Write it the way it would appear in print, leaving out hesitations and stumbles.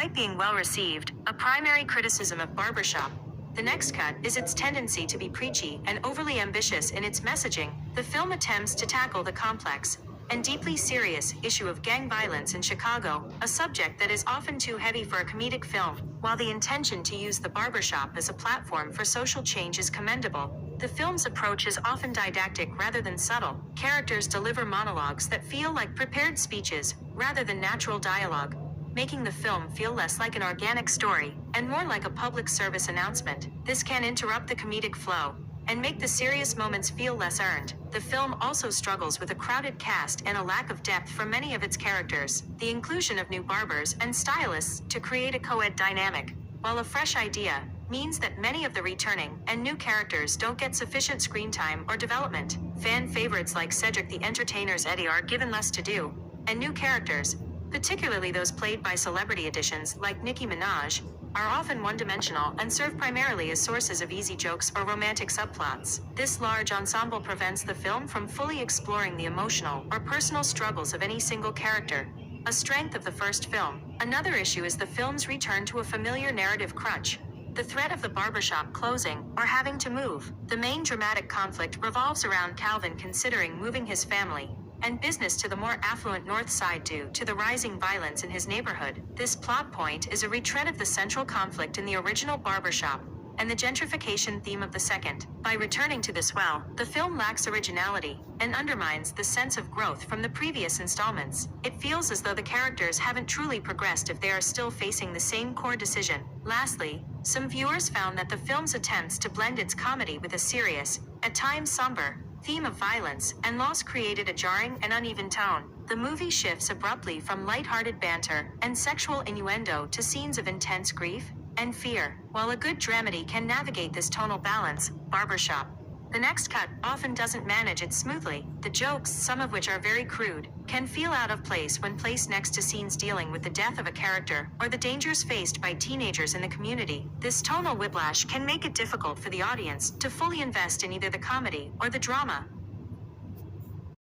Despite being well received, a primary criticism of Barbershop, the next cut, is its tendency to be preachy and overly ambitious in its messaging. The film attempts to tackle the complex and deeply serious issue of gang violence in Chicago, a subject that is often too heavy for a comedic film. While the intention to use the barbershop as a platform for social change is commendable, the film's approach is often didactic rather than subtle. Characters deliver monologues that feel like prepared speeches rather than natural dialogue, making the film feel less like an organic story and more like a public service announcement. This can interrupt the comedic flow and make the serious moments feel less earned. The film also struggles with a crowded cast and a lack of depth for many of its characters. The inclusion of new barbers and stylists to create a co-ed dynamic, while a fresh idea, means that many of the returning and new characters don't get sufficient screen time or development. Fan favorites like Cedric the Entertainer's Eddie are given less to do, and new characters, particularly those played by celebrity additions like Nicki Minaj, are often one-dimensional and serve primarily as sources of easy jokes or romantic subplots. This large ensemble prevents the film from fully exploring the emotional or personal struggles of any single character, a strength of the first film. Another issue is the film's return to a familiar narrative crutch, the threat of the barbershop closing or having to move. The main dramatic conflict revolves around Calvin considering moving his family and business to the more affluent North Side due to the rising violence in his neighborhood. This plot point is a retread of the central conflict in the original Barbershop and the gentrification theme of the second. By returning to this well, the film lacks originality and undermines the sense of growth from the previous installments. It feels as though the characters haven't truly progressed if they are still facing the same core decision. Lastly, some viewers found that the film's attempts to blend its comedy with a serious, at times somber, theme of violence and loss created a jarring and uneven tone. The movie shifts abruptly from light-hearted banter and sexual innuendo to scenes of intense grief and fear. While a good dramedy can navigate this tonal balance, Barbershop, the next cut, often doesn't manage it smoothly. The jokes, some of which are very crude, can feel out of place when placed next to scenes dealing with the death of a character or the dangers faced by teenagers in the community. This tonal whiplash can make it difficult for the audience to fully invest in either the comedy or the drama.